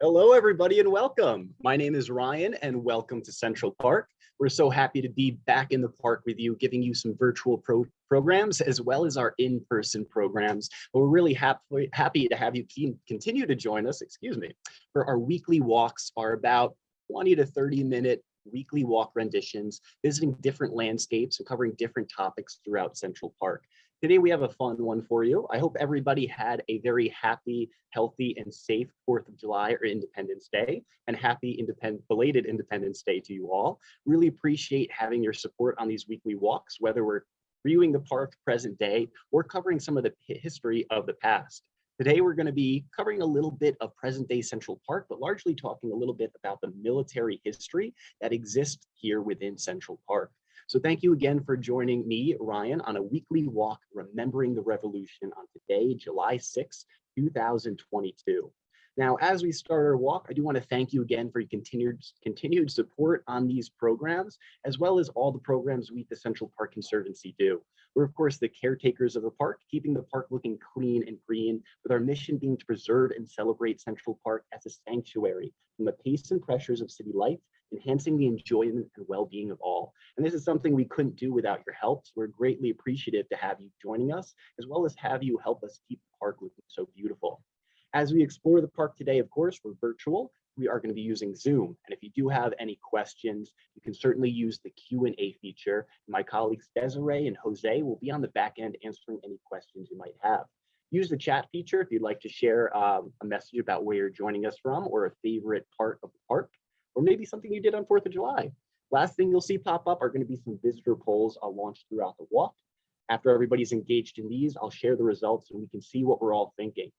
Hello, everybody, and welcome. My name is Ryan, and welcome to Central Park. We're so happy to be back in the park with you, giving you some virtual programs as well as our in-person programs. But we're really happy to have you continue to join us, for our weekly walks are about 20 to 30-minute weekly walk renditions, visiting different landscapes and covering different topics throughout Central Park. Today, we have a fun one for you. I hope everybody had a very happy, healthy, and safe 4th of July or Independence Day, and happy belated Independence Day to you all. Really appreciate having your support on these weekly walks, whether we're viewing the park present day or covering some of the history of the past. Today, we're going to be covering a little bit of present day Central Park, but largely talking a little bit about the military history that exists here within Central Park. So thank you again for joining me, Ryan, on a weekly walk remembering the revolution on today, July 6, 2022. Now, as we start our walk, I do want to thank you again for your continued support on these programs, as well as all the programs we at the Central Park Conservancy do. We're, of course, the caretakers of the park, keeping the park looking clean and green, with our mission being to preserve and celebrate Central Park as a sanctuary from the pace and pressures of city life, enhancing the enjoyment and well-being of all. And this is something we couldn't do without your help. So we're greatly appreciative to have you joining us, as well as have you help us keep the park looking so beautiful. As we explore the park today, of course, we're virtual. We are going to be using Zoom. And if you do have any questions, you can certainly use the Q&A feature. My colleagues Desiree and Jose will be on the back end answering any questions you might have. Use the chat feature if you'd like to share a message about where you're joining us from or a favorite part of the park, or maybe something you did on 4th of July. Last thing you'll see pop up are going to be some visitor polls I'll launch throughout the walk. After everybody's engaged in these, I'll share the results and we can see what we're all thinking.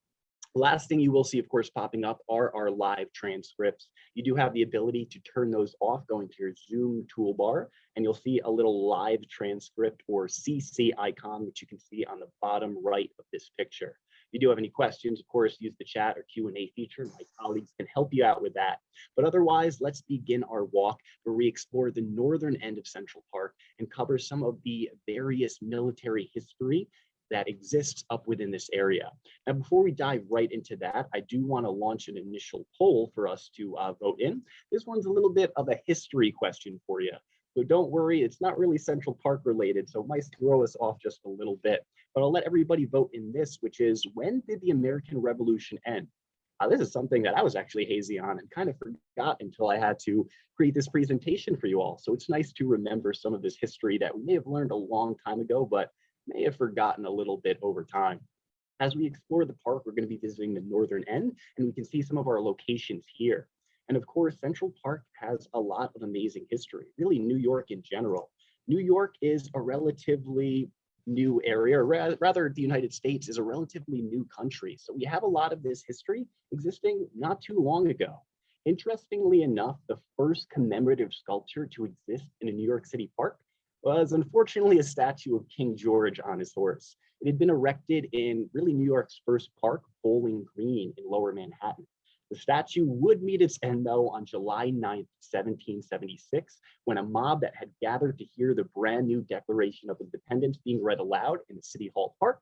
Last thing you will see, of course, popping up are our live transcripts. You do have the ability to turn those off going to your Zoom toolbar, and you'll see a little live transcript or CC icon, which you can see on the bottom right of this picture. If you do have any questions, of course, use the chat or Q&A feature. My colleagues can help you out with that. But otherwise, let's begin our walk where we explore the northern end of Central Park and cover some of the various military history that exists up within this area. Now, before we dive right into that, I do want to launch an initial poll for us to vote in. This one's a little bit of a history question for you. So don't worry, it's not really Central Park related, so it might throw us off just a little bit. But I'll let everybody vote in this, which is, when did the American Revolution end? This is something that I was actually hazy on and kind of forgot until I had to create this presentation for you all. So it's nice to remember some of this history that we may have learned a long time ago, but may have forgotten a little bit over time. As we explore the park, we're going to be visiting the northern end, and we can see some of our locations here. And of course, Central Park has a lot of amazing history, really New York in general. New York is a relatively new area, or rather the United States is a relatively new country. So we have a lot of this history existing not too long ago. Interestingly enough, the first commemorative sculpture to exist in a New York City park was unfortunately a statue of King George on his horse. It had been erected in really New York's first park, Bowling Green in Lower Manhattan. The statue would meet its end, though, on July 9th, 1776, when a mob that had gathered to hear the brand new Declaration of Independence being read aloud in the City Hall Park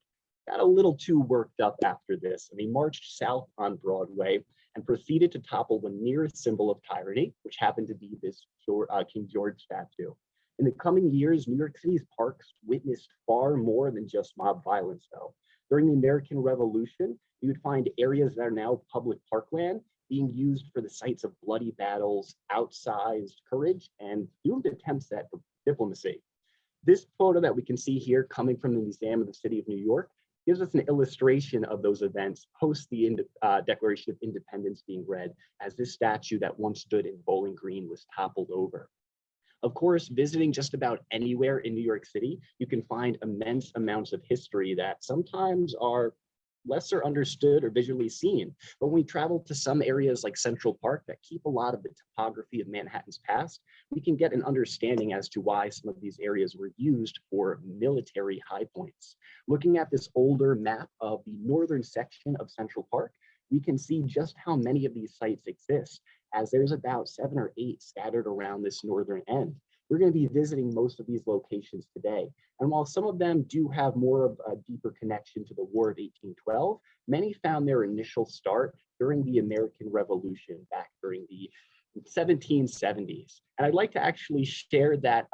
got a little too worked up after this, and they marched south on Broadway and proceeded to topple the nearest symbol of tyranny, which happened to be this King George statue. In the coming years, New York City's parks witnessed far more than just mob violence, though. During the American Revolution, you would find areas that are now public parkland being used for the sites of bloody battles, outsized courage, and doomed attempts at diplomacy. This photo that we can see here, coming from the Museum of the City of New York, gives us an illustration of those events post the Declaration of Independence being read, as this statue that once stood in Bowling Green was toppled over. Of course, visiting just about anywhere in New York City, you can find immense amounts of history that sometimes are lesser understood or visually seen. But when we travel to some areas like Central Park that keep a lot of the topography of Manhattan's past, we can get an understanding as to why some of these areas were used for military high points. Looking at this older map of the northern section of Central Park, we can see just how many of these sites exist, as there's about 7 or 8 scattered around this northern end. We're going to be visiting most of these locations today. And while some of them do have more of a deeper connection to the War of 1812, many found their initial start during the American Revolution back during the 1770s. And I'd like to actually share that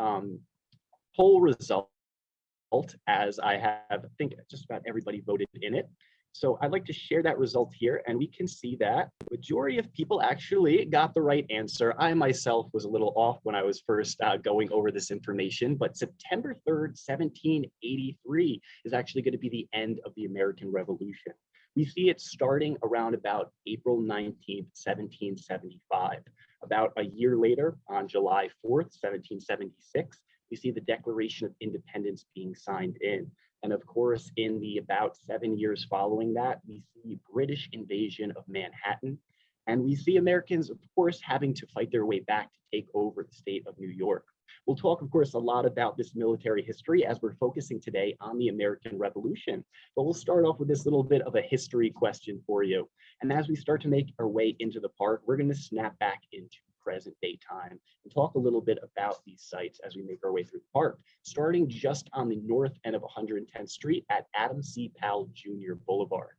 poll result, as I have, I think just about everybody voted in it. So I'd like to share that result here, and we can see that the majority of people actually got the right answer. I myself was a little off when I was first going over this information, but September 3rd, 1783 is actually going to be the end of the American Revolution. We see it starting around about April 19th, 1775. About a year later, on July 4th, 1776, we see the Declaration of Independence being signed in. And of course, in the about 7 years following that, we see British invasion of Manhattan. And we see Americans, of course, having to fight their way back to take over the state of New York. We'll talk, of course, a lot about this military history as we're focusing today on the American Revolution. But we'll start off with this little bit of a history question for you. And as we start to make our way into the park, we're going to snap back into present day time and talk a little bit about these sites as we make our way through the park, starting just on the north end of 110th Street at Adam C. Powell Jr. Boulevard.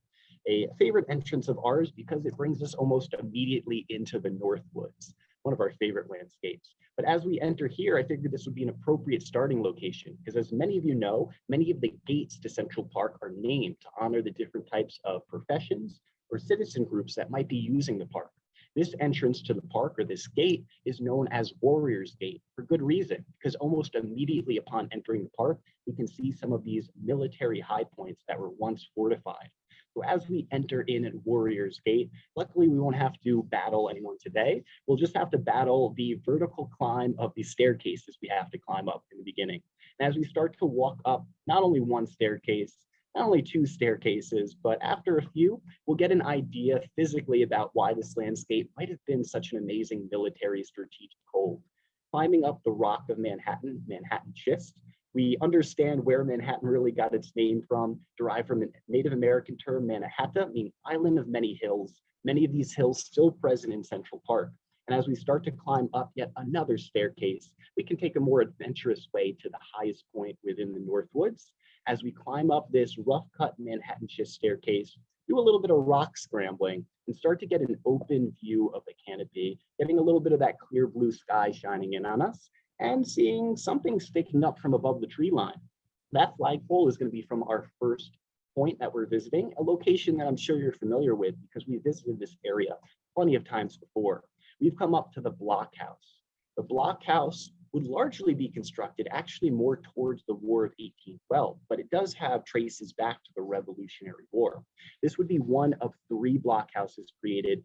A favorite entrance of ours because it brings us almost immediately into the Northwoods, one of our favorite landscapes. But as we enter here, I figured this would be an appropriate starting location because, as many of you know, many of the gates to Central Park are named to honor the different types of professions or citizen groups that might be using the park. This entrance to the park, or this gate, is known as Warriors Gate for good reason, because almost immediately upon entering the park, we can see some of these military high points that were once fortified. So as we enter in at Warriors Gate, luckily we won't have to battle anyone today. We'll just have to battle the vertical climb of the staircases we have to climb up in the beginning. And as we start to walk up, not only one staircase, not only two staircases, but after a few, we'll get an idea physically about why this landscape might have been such an amazing military strategic hold. Climbing up the Rock of Manhattan, Manhattan Schist, we understand where Manhattan really got its name from, derived from a Native American term, Mannahatta, meaning island of many hills. Many of these hills still present in Central Park. And as we start to climb up yet another staircase, we can take a more adventurous way to the highest point within the Northwoods. As we climb up this rough-cut Manhattan Schist staircase, do a little bit of rock scrambling and start to get an open view of the canopy, getting a little bit of that clear blue sky shining in on us and seeing something sticking up from above the tree line. That flagpole is going to be from our first point that we're visiting, a location that I'm sure you're familiar with because we visited this area plenty of times before. We've come up to the blockhouse. The blockhouse would largely be constructed actually more towards the War of 1812, but it does have traces back to the Revolutionary War. This would be one of 3 blockhouses created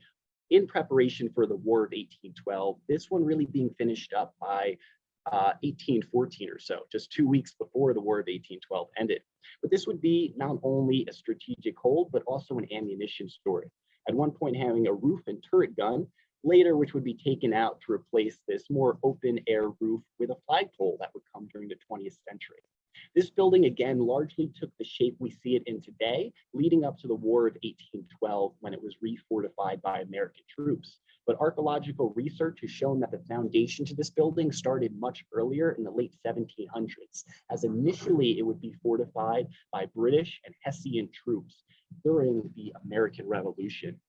in preparation for the War of 1812, this one really being finished up by 1814 or so, just 2 weeks before the War of 1812 ended. But this would be not only a strategic hold, but also an ammunition storage. At one point having a roof and turret gun, later which would be taken out to replace this more open air roof with a flagpole that would come during the 20th century. This building, again, largely took the shape we see it in today, leading up to the War of 1812 when it was refortified by American troops. But archaeological research has shown that the foundation to this building started much earlier in the late 1700s, as initially it would be fortified by British and Hessian troops during the American Revolution.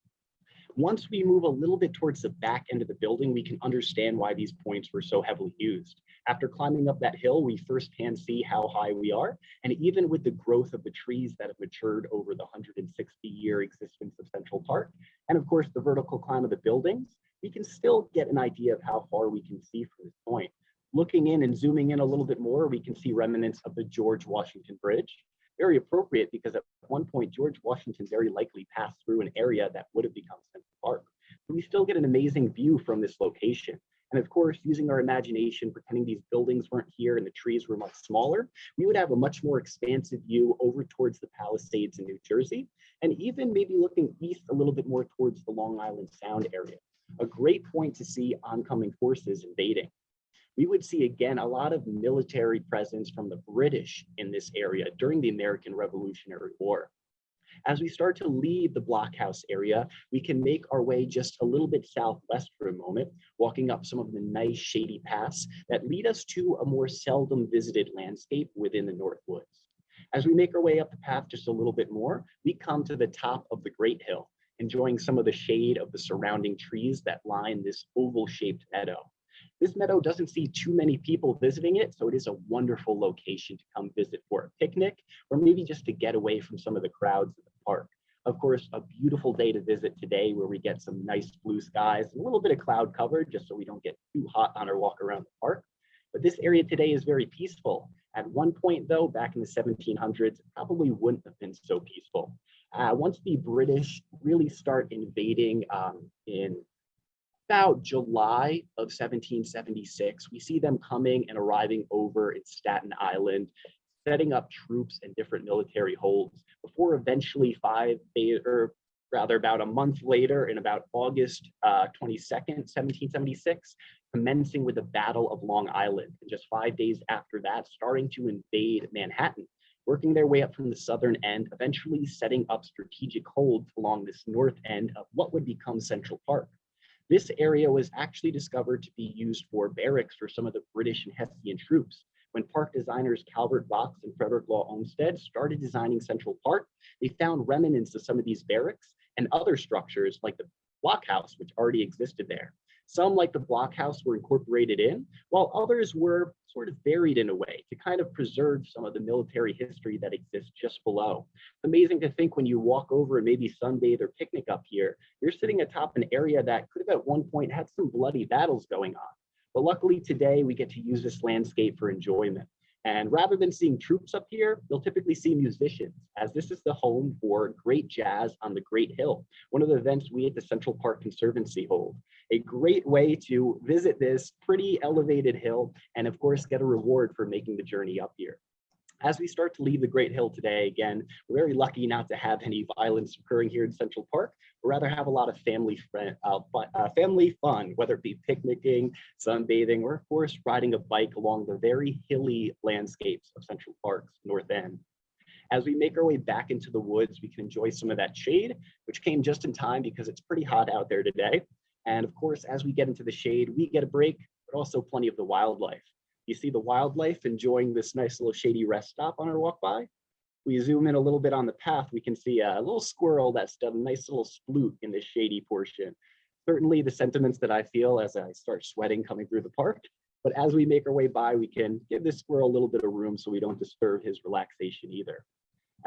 Once we move a little bit towards the back end of the building, we can understand why these points were so heavily used. After climbing up that hill, we firsthand see how high we are. And even with the growth of the trees that have matured over the 160-year existence of Central Park, and of course, the vertical climb of the buildings, we can still get an idea of how far we can see from this point. Looking in and zooming in a little bit more, we can see remnants of the George Washington Bridge. Very appropriate because at one point, George Washington very likely passed through an area that would have become Central Park. So we still get an amazing view from this location. And of course, using our imagination, pretending these buildings weren't here and the trees were much smaller, we would have a much more expansive view over towards the Palisades in New Jersey, and even maybe looking east a little bit more towards the Long Island Sound area. A great point to see oncoming forces invading. We would see again a lot of military presence from the British in this area during the American Revolutionary War. As we start to leave the blockhouse area, we can make our way just a little bit southwest for a moment, walking up some of the nice shady paths that lead us to a more seldom visited landscape within the North Woods. As we make our way up the path just a little bit more, we come to the top of the Great Hill, enjoying some of the shade of the surrounding trees that line this oval-shaped meadow. This meadow doesn't see too many people visiting it, so it is a wonderful location to come visit for a picnic, or maybe just to get away from some of the crowds at the park. Of course, a beautiful day to visit today where we get some nice blue skies and a little bit of cloud cover just so we don't get too hot on our walk around the park. But this area today is very peaceful. At one point, though, back in the 1700s, it probably wouldn't have been so peaceful. Once the British really start invading in about July of 1776, we see them coming and arriving over in Staten Island, setting up troops and different military holds before eventually about a month later, in about August 22nd, 1776, commencing with the Battle of Long Island. And just 5 days after that, starting to invade Manhattan, working their way up from the southern end, eventually setting up strategic holds along this north end of what would become Central Park. This area was actually discovered to be used for barracks for some of the British and Hessian troops. When park designers Calvert Vaux and Frederick Law Olmsted started designing Central Park, they found remnants of some of these barracks and other structures like the blockhouse, which already existed there. Some, like the blockhouse, were incorporated in, while others were sort of buried in a way to kind of preserve some of the military history that exists just below. It's amazing to think when you walk over and maybe sunbathe or picnic up here, you're sitting atop an area that could have at one point had some bloody battles going on. But luckily today we get to use this landscape for enjoyment. And rather than seeing troops up here, you'll typically see musicians, as this is the home for great jazz on the Great Hill, one of the events we at the Central Park Conservancy hold. A great way to visit this pretty elevated hill and of course get a reward for making the journey up here. As we start to leave the Great Hill today, again, we're very lucky not to have any violence occurring here in Central Park, but rather have a lot of family fun, whether it be picnicking, sunbathing, or of course, riding a bike along the very hilly landscapes of Central Park's north end. As we make our way back into the woods, we can enjoy some of that shade, which came just in time because it's pretty hot out there today. And of course, as we get into the shade, we get a break, but also plenty of the wildlife. You see the wildlife enjoying this nice little shady rest stop on our walk by. We zoom in a little bit on the path, we can see a little squirrel that's done a nice little sploot in this shady portion. Certainly the sentiments that I feel as I start sweating coming through the park. But as we make our way by, we can give this squirrel a little bit of room so we don't disturb his relaxation either.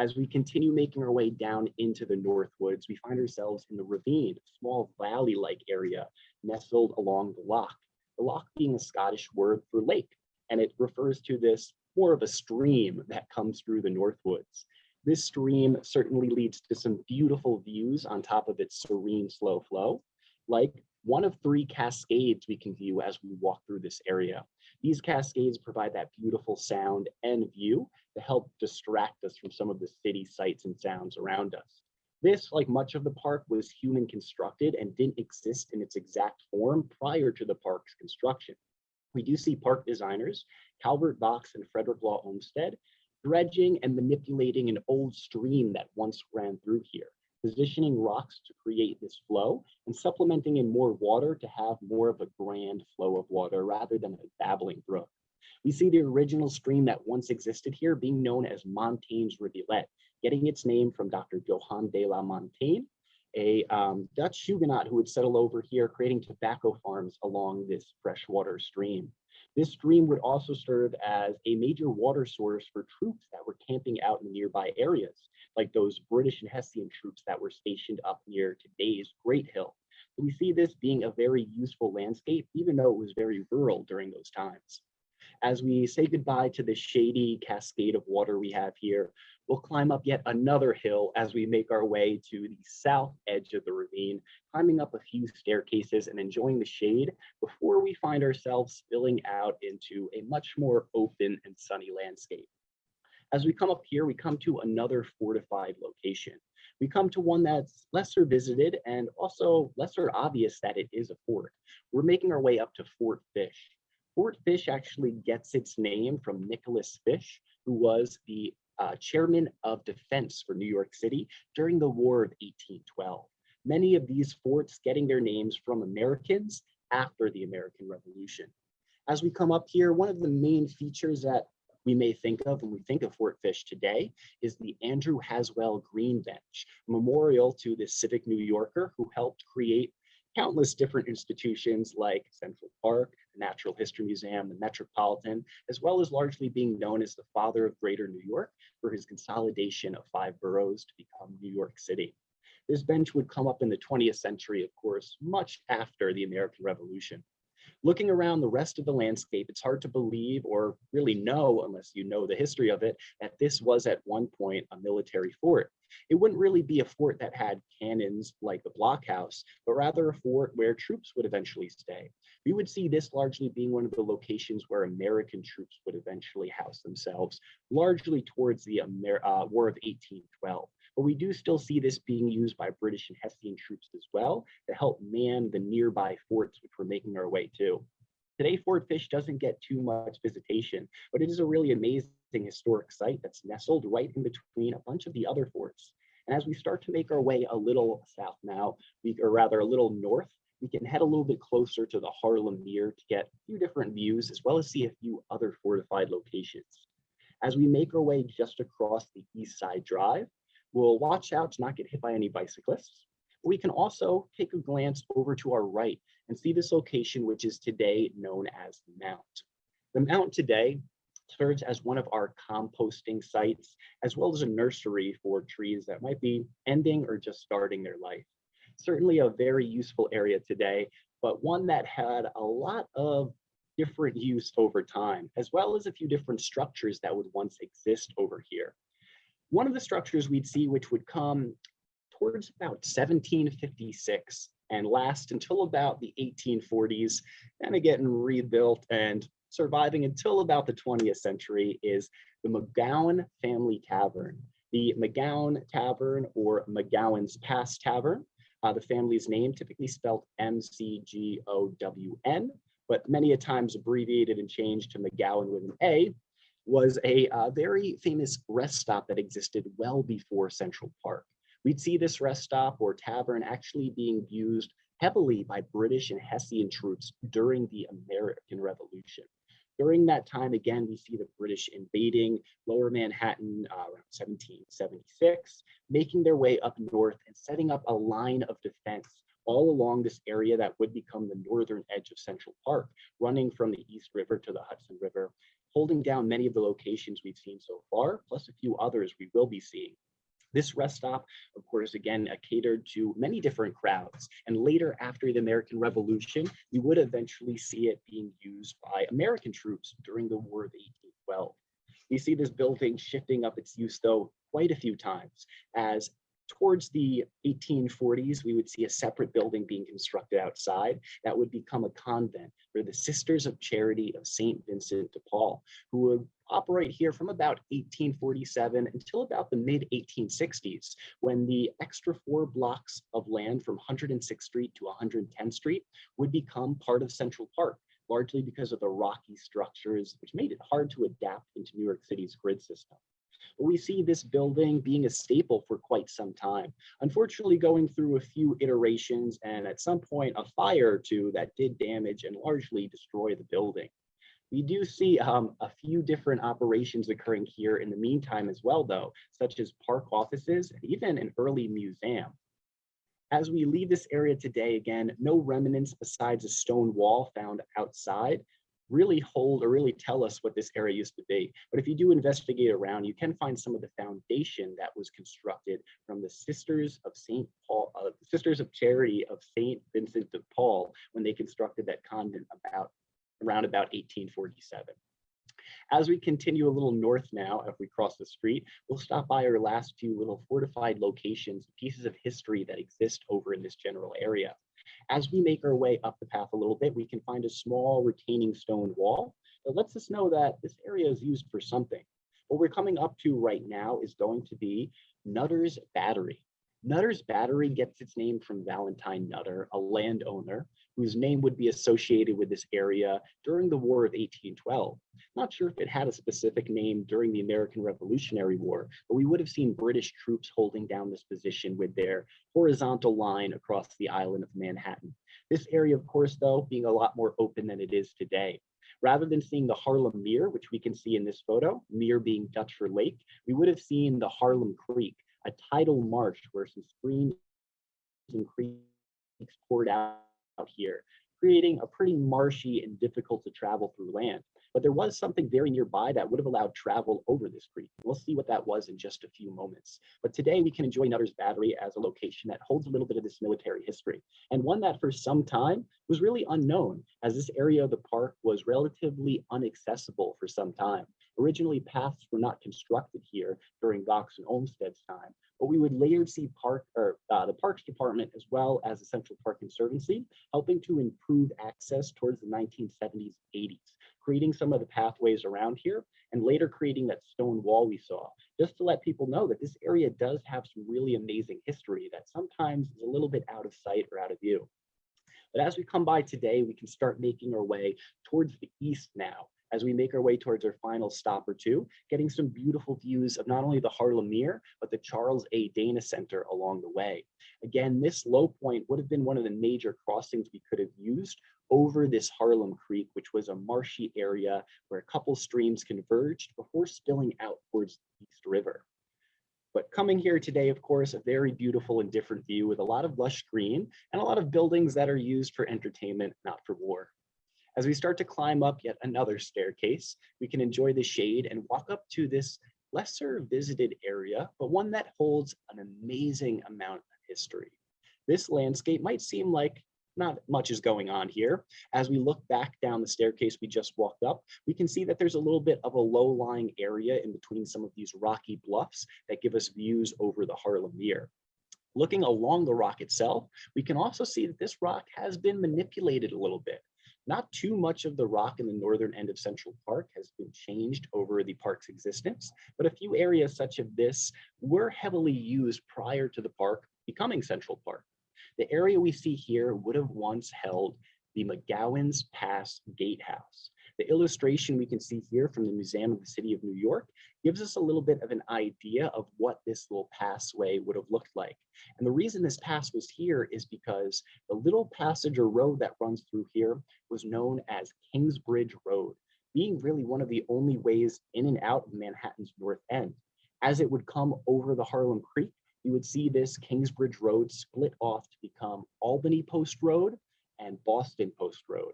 As we continue making our way down into the North Woods, we find ourselves in the ravine, a small valley-like area nestled along the loch. The loch being a Scottish word for lake, and it refers to this more of a stream that comes through the North Woods. This stream certainly leads to some beautiful views on top of its serene, slow flow, like one of 3 cascades we can view as we walk through this area. These cascades provide that beautiful sound and view to help distract us from some of the city sights and sounds around us. This, like much of the park, was human constructed and didn't exist in its exact form prior to the park's construction. We do see park designers, Calvert Vaux and Frederick Law Olmsted, dredging and manipulating an old stream that once ran through here, positioning rocks to create this flow and supplementing in more water to have more of a grand flow of water rather than a babbling brook. We see the original stream that once existed here being known as Montaigne's Rivulet, getting its name from Dr. Johann de la Montaigne, a Dutch Huguenot who would settle over here, creating tobacco farms along this freshwater stream. This stream would also serve as a major water source for troops that were camping out in nearby areas, like those British and Hessian troops that were stationed up near today's Great Hill. So we see this being a very useful landscape, even though it was very rural during those times. As we say goodbye to the shady cascade of water we have here, we'll climb up yet another hill as we make our way to the south edge of the ravine, climbing up a few staircases and enjoying the shade before we find ourselves spilling out into a much more open and sunny landscape. As we come up here, we come to another fortified location. We come to one that's lesser visited and also lesser obvious that it is a fort. We're making our way up to Fort Fish. Fort Fish actually gets its name from Nicholas Fish, who was the chairman of defense for New York City during the War of 1812. Many of these forts getting their names from Americans after the American Revolution. As we come up here, one of the main features that we may think of when we think of Fort Fish today is the Andrew Haswell Green Bench, a memorial to this civic New Yorker who helped create countless different institutions like Central Park, the Natural History Museum, the Metropolitan, as well as largely being known as the father of Greater New York for his consolidation of 5 boroughs to become New York City. This bench would come up in the 20th century, of course, much after the American Revolution. Looking around the rest of the landscape, it's hard to believe or really know, unless you know the history of it, that this was at one point a military fort. It wouldn't really be a fort that had cannons like the blockhouse, but rather a fort where troops would eventually stay. We would see this largely being one of the locations where American troops would eventually house themselves, largely towards the War of 1812. But we do still see this being used by British and Hessian troops as well to help man the nearby forts which we're making our way to. Today, Fort Fish doesn't get too much visitation, but it is a really amazing historic site that's nestled right in between a bunch of the other forts. And as we start to make our way a little south now, or rather a little north, we can head a little bit closer to the Harlem Mere to get a few different views, as well as see a few other fortified locations. As we make our way just across the East Side Drive, we'll watch out to not get hit by any bicyclists. We can also take a glance over to our right and see this location, which is today known as the Mount. The Mount today serves as one of our composting sites, as well as a nursery for trees that might be ending or just starting their life. Certainly a very useful area today, but one that had a lot of different use over time, as well as a few different structures that would once exist over here. One of the structures we'd see, which would come towards about 1756 and last until about the 1840s, kind of getting rebuilt and surviving until about the 20th century, is the Mcgowan family tavern. The Mcgowan Tavern, or Mcgowan's Pass Tavern, the family's name typically spelled M-C-G-O-W-N, but many a times abbreviated and changed to McGowan with an A, was a very famous rest stop that existed well before Central Park. We'd see this rest stop or tavern actually being used heavily by British and Hessian troops during the American Revolution. During that time, again, we see the British invading Lower Manhattan around 1776, making their way up north and setting up a line of defense all along this area that would become the northern edge of Central Park, running from the East River to the Hudson River, holding down many of the locations we've seen so far, plus a few others we will be seeing. This rest stop, of course, again, catered to many different crowds. And later, after the American Revolution, we would eventually see it being used by American troops during the War of 1812. We see this building shifting up its use, though, quite a few times, as towards the 1840s, we would see a separate building being constructed outside that would become a convent for the Sisters of Charity of St. Vincent de Paul, who would operate here from about 1847 until about the mid-1860s, when the extra 4 blocks of land from 106th Street to 110th Street would become part of Central Park, largely because of the rocky structures, which made it hard to adapt into New York City's grid system. But we see this building being a staple for quite some time, unfortunately going through a few iterations and at some point a fire or two that did damage and largely destroy the building. We do see a few different operations occurring here in the meantime as well, though, such as park offices and even an early museum. As we leave this area today, again, no remnants besides a stone wall found outside really hold or really tell us what this area used to be. But if you do investigate around, you can find some of the foundation that was constructed from the Sisters of St. Paul, Sisters of Charity of St. Vincent de Paul, when they constructed that convent around about 1847. As we continue a little north now, if we cross the street, we'll stop by our last few little fortified locations, pieces of history that exist over in this general area. As we make our way up the path a little bit, we can find a small retaining stone wall that lets us know that this area is used for something. What we're coming up to right now is going to be Nutter's Battery. Nutter's Battery gets its name from Valentine Nutter, a landowner whose name would be associated with this area during the War of 1812. Not sure if it had a specific name during the American Revolutionary War, but we would have seen British troops holding down this position with their horizontal line across the island of Manhattan. This area, of course, though, being a lot more open than it is today. Rather than seeing the Harlem Mere, which we can see in this photo, Mere being Dutch for lake, we would have seen the Harlem Creek, a tidal marsh where some streams and creeks poured out here, creating a pretty marshy and difficult to travel through land. But there was something very nearby that would have allowed travel over this creek. We'll see what that was in just a few moments. But today we can enjoy Nutter's Battery as a location that holds a little bit of this military history, and one that for some time was really unknown, as this area of the park was relatively inaccessible for some time. Originally, paths were not constructed here during Knox and Olmsted's time, but we would later see the Parks Department as well as the Central Park Conservancy helping to improve access towards the 1970s, 80s, creating some of the pathways around here and later creating that stone wall we saw, just to let people know that this area does have some really amazing history that sometimes is a little bit out of sight or out of view. But as we come by today, we can start making our way towards the east now, as we make our way towards our final stop or two, getting some beautiful views of not only the Harlem Mere, but the Charles A. Dana Center along the way. Again, this low point would have been one of the major crossings we could have used over this Harlem Creek, which was a marshy area where a couple streams converged before spilling out towards the East River. But coming here today, of course, a very beautiful and different view with a lot of lush green and a lot of buildings that are used for entertainment, not for war. As we start to climb up yet another staircase, we can enjoy the shade and walk up to this lesser visited area, but one that holds an amazing amount of history. This landscape might seem like not much is going on here. As we look back down the staircase we just walked up, we can see that there's a little bit of a low-lying area in between some of these rocky bluffs that give us views over the Harlem Mere. Looking along the rock itself, we can also see that this rock has been manipulated a little bit. Not too much of the rock in the northern end of Central Park has been changed over the park's existence, but a few areas such as this were heavily used prior to the park becoming Central Park. The area we see here would have once held the McGowan's Pass Gatehouse. The illustration we can see here from the Museum of the City of New York gives us a little bit of an idea of what this little passway would have looked like. And the reason this pass was here is because the little passage or road that runs through here was known as Kingsbridge Road, being really one of the only ways in and out of Manhattan's North End. As it would come over the Harlem Creek, you would see this Kingsbridge Road split off to become Albany Post Road and Boston Post Road.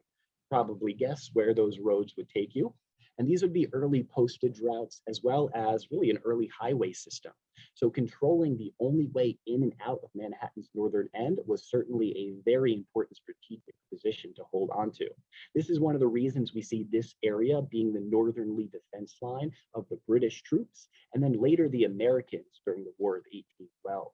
Probably guess where those roads would take you. And these would be early postage routes as well as really an early highway system. So controlling the only way in and out of Manhattan's northern end was certainly a very important strategic position to hold on to. This is one of the reasons we see this area being the northernly defense line of the British troops, and then later the Americans during the War of 1812.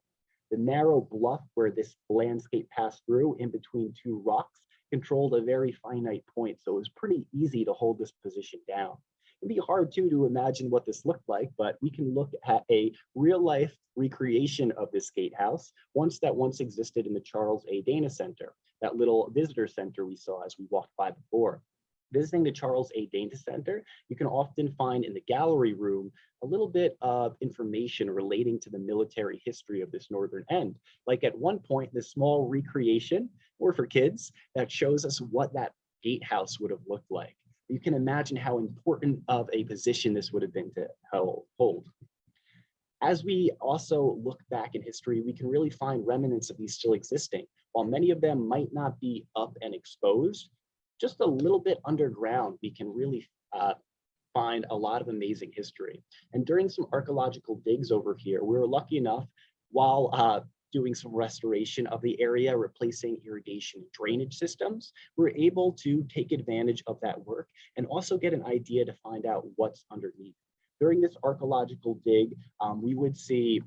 The narrow bluff where this landscape passed through in between two rocks controlled a very finite point, so it was pretty easy to hold this position down. It'd be hard too to imagine what this looked like, but we can look at a real-life recreation of this gatehouse, that once existed in the Charles A. Dana Center, that little visitor center we saw as we walked by before. Visiting the Charles A. Dana Center, you can often find in the gallery room a little bit of information relating to the military history of this northern end. Like at one point, this small recreation, or for kids, that shows us what that gatehouse would have looked like. You can imagine how important of a position this would have been to hold. As we also look back in history, we can really find remnants of these still existing. While many of them might not be up and exposed, just a little bit underground, we can really find a lot of amazing history. And during some archaeological digs over here, we were lucky enough, while doing some restoration of the area, replacing irrigation and drainage systems, we're able to take advantage of that work and also get an idea to find out what's underneath. During this archaeological dig, we would see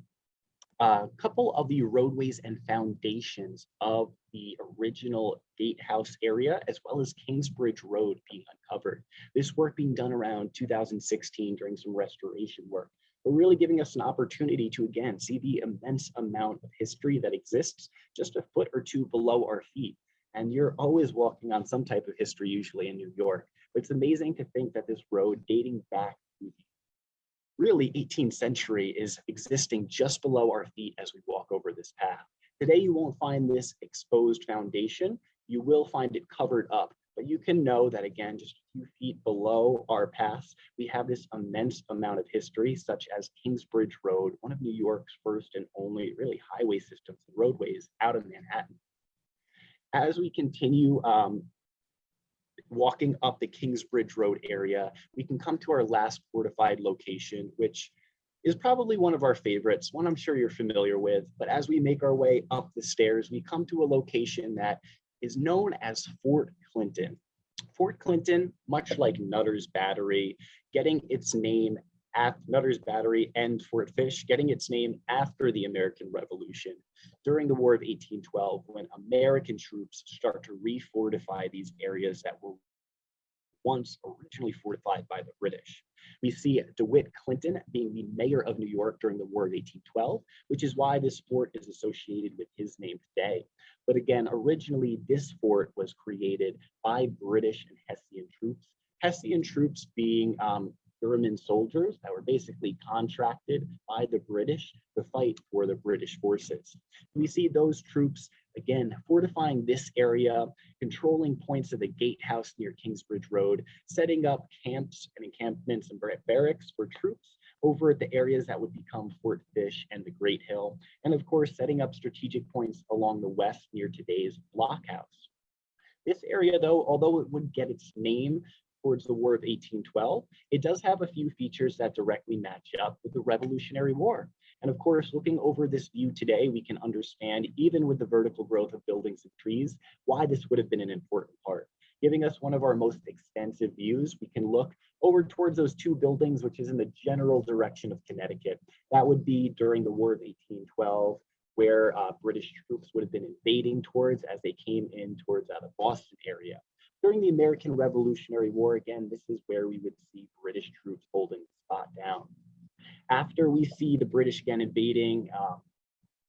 a couple of the roadways and foundations of the original gatehouse area, as well as Kingsbridge Road being uncovered. This work being done around 2016 during some restoration work. but really giving us an opportunity to, again, see the immense amount of history that exists just a foot or two below our feet. And you're always walking on some type of history, usually in New York. But it's amazing to think that this road dating back to the really 18th century is existing just below our feet as we walk over this path. Today, you won't find this exposed foundation. You will find it covered up, but you can know that, again, just a few feet below our paths, we have this immense amount of history, such as Kingsbridge Road, one of New York's first and only really highway systems and roadways out of Manhattan. As we continue walking up the Kingsbridge Road area, we can come to our last fortified location, which is probably one of our favorites, one I'm sure you're familiar with. But as we make our way up the stairs, we come to a location that is known as Fort Clinton. Fort Clinton, much like Nutter's Battery, getting its name at Nutter's Battery and Fort Fish, getting its name after the American Revolution during the War of 1812, when American troops start to refortify these areas that were once originally fortified by the British. We see DeWitt Clinton being the mayor of New York during the War of 1812, which is why this fort is associated with his name today. But again, originally this fort was created by British and Hessian troops. Hessian troops being German soldiers that were basically contracted by the British to fight for the British forces. We see those troops, again, fortifying this area, controlling points of the gatehouse near Kingsbridge Road, setting up camps and encampments and barracks for troops over at the areas that would become Fort Fish and the Great Hill, and of course, setting up strategic points along the west near today's Blockhouse. This area, though, although it would get its name towards the War of 1812, it does have a few features that directly match up with the Revolutionary War. And of course, looking over this view today, we can understand, even with the vertical growth of buildings and trees, why this would have been an important part. Giving us one of our most extensive views, we can look over towards those two buildings, which is in the general direction of Connecticut. That would be during the War of 1812, where British troops would have been invading towards as they came in towards the Boston area. During the American Revolutionary War, again, this is where we would see British troops holding the spot down. After we see the British again invading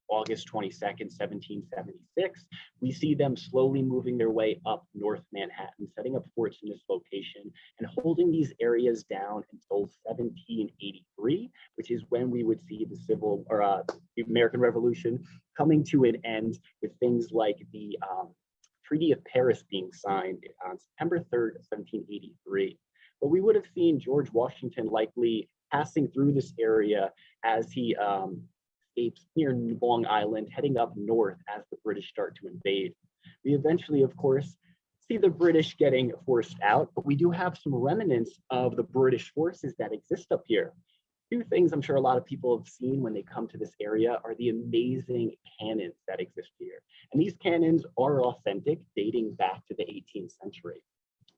August 22nd, 1776, we see them slowly moving their way up North Manhattan, setting up forts in this location and holding these areas down until 1783, which is when we would see the American Revolution coming to an end with things like the Treaty of Paris being signed on September 3rd, 1783. But we would have seen George Washington likely passing through this area as he escapes near Long Island, heading up north as the British start to invade. We eventually, of course, see the British getting forced out, but we do have some remnants of the British forces that exist up here. Two things I'm sure a lot of people have seen when they come to this area are the amazing cannons that exist here. And these cannons are authentic, dating back to the 18th century.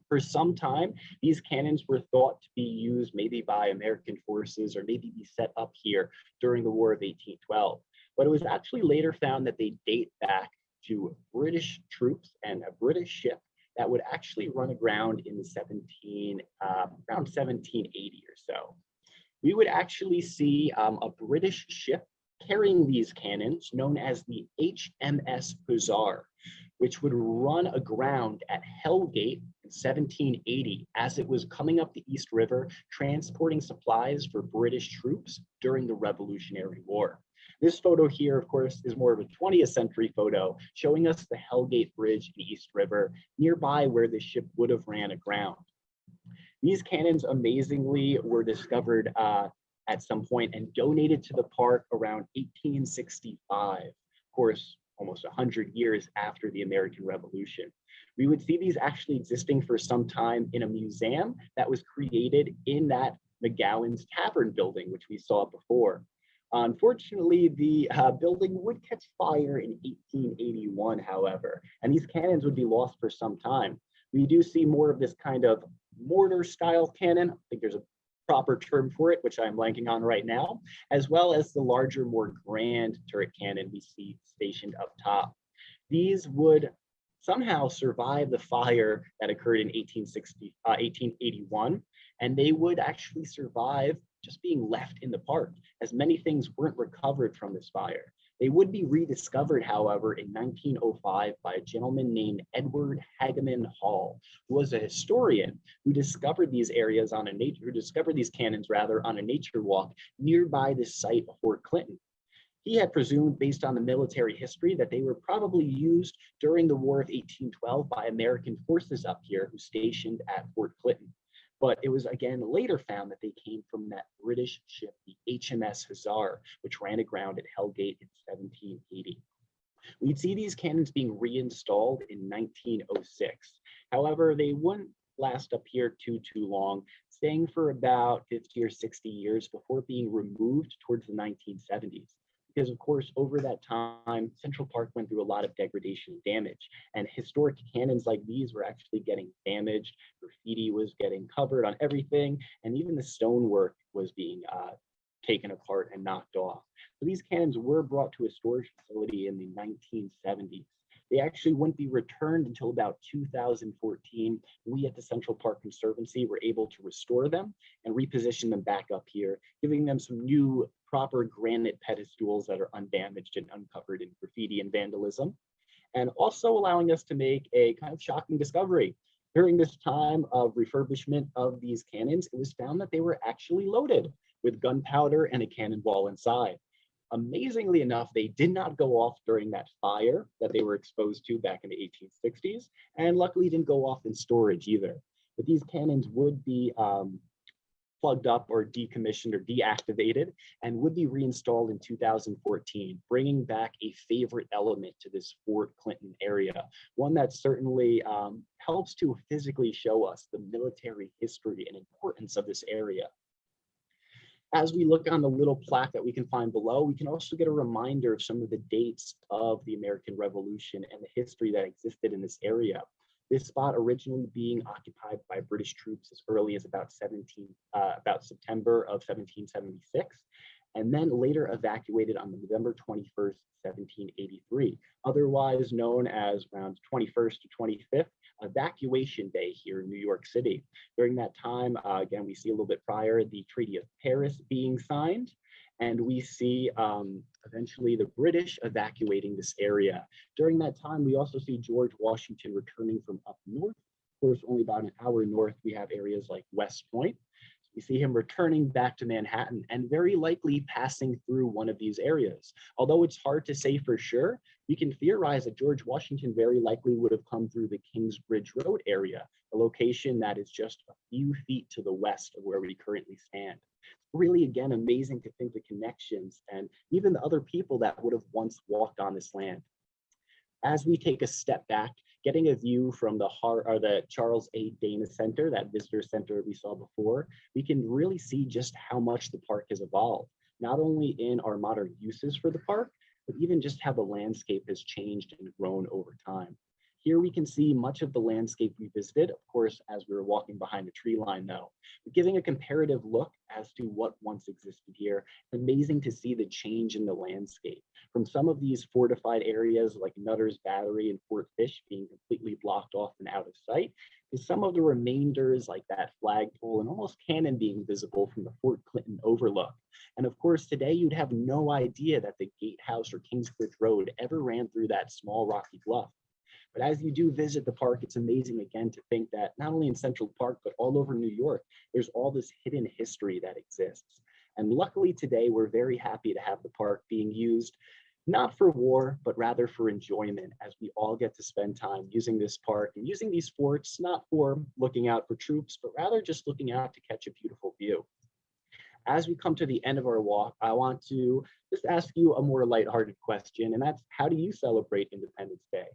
For some time, these cannons were thought to be used maybe by American forces or maybe be set up here during the War of 1812. But it was actually later found that they date back to British troops and a British ship that would actually run aground in the around 1780 or so. We would actually see a British ship carrying these cannons known as the HMS Hussar, which would run aground at Hellgate in 1780 as it was coming up the East River, transporting supplies for British troops during the Revolutionary War. This photo here, of course, is more of a 20th century photo showing us the Hellgate Bridge in the East River, nearby where the ship would have ran aground. These cannons amazingly were discovered at some point and donated to the park around 1865, of course, almost 100 years after the American Revolution. We would see these actually existing for some time in a museum that was created in that Mcgowan's Tavern building, which we saw before. Unfortunately, the building would catch fire in 1881, however, and these cannons would be lost for some time. We do see more of this kind of mortar style cannon. I think there's a proper term for it, which I'm blanking on right now, as well as the larger, more grand turret cannon we see stationed up top. These would somehow survive the fire that occurred in 1881, and they would actually survive just being left in the park, as many things weren't recovered from this fire. They would be rediscovered, however, in 1905 by a gentleman named Edward Hageman Hall, who was a historian who discovered these areas on a nature, who discovered these cannons rather on a nature walk nearby the site of Fort Clinton. He had presumed, based on the military history, that they were probably used during the War of 1812 by American forces up here who stationed at Fort Clinton. But it was again later found that they came from that British ship, the HMS Hussar, which ran aground at Hellgate in 1780. We'd see these cannons being reinstalled in 1906. However, they wouldn't last up here too long, staying for about 50 or 60 years before being removed towards the 1970s. Because of course, over that time, Central Park went through a lot of degradation and damage, and historic cannons like these were actually getting damaged. Graffiti was getting covered on everything, and even the stonework was being taken apart and knocked off. So these cannons were brought to a storage facility in the 1970s. They actually wouldn't be returned until about 2014. We at the Central Park Conservancy were able to restore them and reposition them back up here, giving them some new proper granite pedestals that are undamaged and uncovered in graffiti and vandalism, and also allowing us to make a kind of shocking discovery. During this time of refurbishment of these cannons, it was found that they were actually loaded with gunpowder and a cannonball inside. Amazingly enough, they did not go off during that fire that they were exposed to back in the 1860s, and luckily didn't go off in storage either. But these cannons would be plugged up or decommissioned or deactivated and would be reinstalled in 2014, bringing back a favorite element to this Fort Clinton area, one that certainly helps to physically show us the military history and importance of this area. As we look on the little plaque that we can find below, we can also get a reminder of some of the dates of the American Revolution and the history that existed in this area. This spot originally being occupied by British troops as early as about September of 1776, and then later evacuated on November 21st, 1783, otherwise known as around 21st to 25th, Evacuation Day here in New York City. During that time, again, we see a little bit prior, the Treaty of Paris being signed, and we see eventually the British evacuating this area. During that time, we also see George Washington returning from up north. Of course, only about an hour north, we have areas like West Point. We see him returning back to Manhattan and very likely passing through one of these areas. Although it's hard to say for sure, we can theorize that George Washington very likely would have come through the Kingsbridge Road area, a location that is just a few feet to the west of where we currently stand. Really, again, amazing to think the connections and even the other people that would have once walked on this land. As we take a step back, getting a view from the Charles A. Dana Center, that visitor center we saw before, we can really see just how much the park has evolved, not only in our modern uses for the park, but even just how the landscape has changed and grown over time. Here we can see much of the landscape we visited, of course, as we were walking behind the tree line though, but giving a comparative look as to what once existed here. It's amazing to see the change in the landscape. From some of these fortified areas like Nutter's Battery and Fort Fish being completely blocked off and out of sight, to some of the remainders like that flagpole and almost cannon being visible from the Fort Clinton overlook. And of course, today you'd have no idea that the Gatehouse or Kingsbridge Road ever ran through that small rocky bluff. But as you do visit the park, it's amazing again to think that not only in Central Park, but all over New York, there's all this hidden history that exists. And luckily today, we're very happy to have the park being used, not for war, but rather for enjoyment, as we all get to spend time using this park and using these forts, not for looking out for troops, but rather just looking out to catch a beautiful view. As we come to the end of our walk, I want to just ask you a more lighthearted question, and that's, how do you celebrate Independence Day?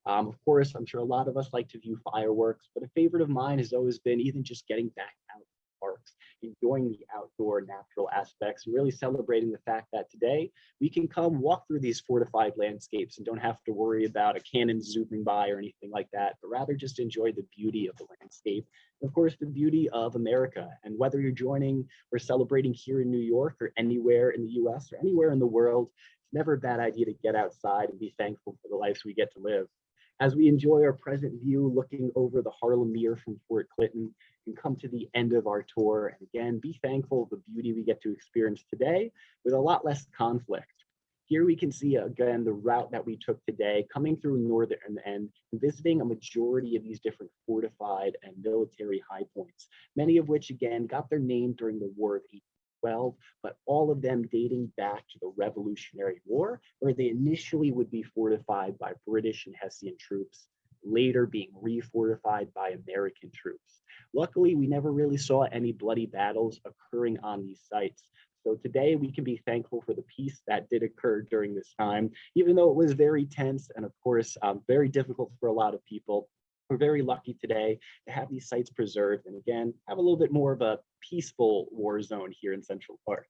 Of course, I'm sure a lot of us like to view fireworks, but a favorite of mine has always been even just getting back out to the parks, enjoying the outdoor natural aspects, and really celebrating the fact that today we can come walk through these fortified landscapes and don't have to worry about a cannon zooming by or anything like that, but rather just enjoy the beauty of the landscape. And of course, the beauty of America. And whether you're joining or celebrating here in New York or anywhere in the US or anywhere in the world, it's never a bad idea to get outside and be thankful for the lives we get to live. As we enjoy our present view looking over the Harlem Mere from Fort Clinton and come to the end of our tour, and again, be thankful of the beauty we get to experience today with a lot less conflict. Here we can see again the route that we took today, coming through northern end and visiting a majority of these different fortified and military high points, many of which again got their name during the War of 1812, but all of them dating back to the Revolutionary War, where they initially would be fortified by British and Hessian troops, later being refortified by American troops. Luckily, we never really saw any bloody battles occurring on these sites. So today we can be thankful for the peace that did occur during this time, even though it was very tense and of course, very difficult for a lot of people. We're very lucky today to have these sites preserved and again, have a little bit more of a peaceful war zone here in Central Park.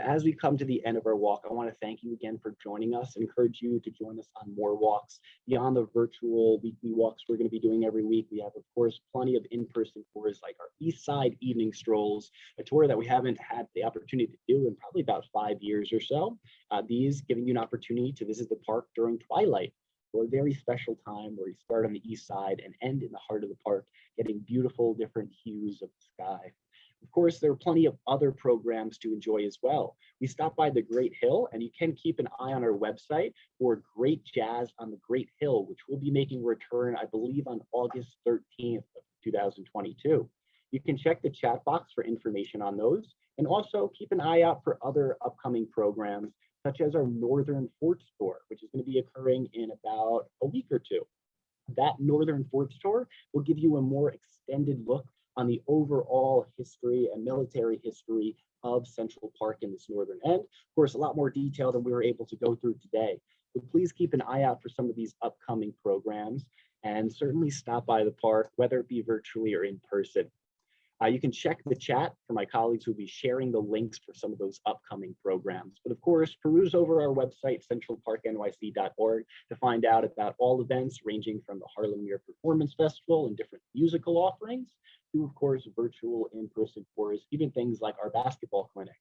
As we come to the end of our walk, I want to thank you again for joining us and encourage you to join us on more walks beyond the virtual weekly walks we're going to be doing every week. We have, of course, plenty of in-person tours like our East Side Evening Strolls, a tour that we haven't had the opportunity to do in probably about 5 years or so. These giving you an opportunity to visit the park during twilight, or a very special time where you start on the east side and end in the heart of the park, getting beautiful different hues of the sky. Of course, there are plenty of other programs to enjoy as well. We stopped by the Great Hill, and you can keep an eye on our website for Great Jazz on the Great Hill, which will be making a return, I believe, on August 13th of 2022. You can check the chat box for information on those, and also keep an eye out for other upcoming programs, such as our Northern Forts Tour, which is going to be occurring in about a week or two. That Northern Forts Tour will give you a more extended look on the overall history and military history of Central Park in this northern end. Of course, a lot more detail than we were able to go through today. But please keep an eye out for some of these upcoming programs and certainly stop by the park, whether it be virtually or in person. You can check the chat for my colleagues who will be sharing the links for some of those upcoming programs. But of course, peruse over our website, centralparknyc.org, to find out about all events ranging from the Harlem Mere Performance Festival and different musical offerings to, of course, virtual in-person tours, even things like our basketball clinic.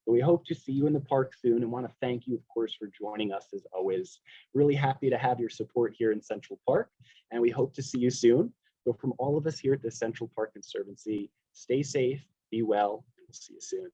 So we hope to see you in the park soon and want to thank you, of course, for joining us as always. Really happy to have your support here in Central Park, and we hope to see you soon. So from all of us here at the Central Park Conservancy, stay safe, be well, and we'll see you soon.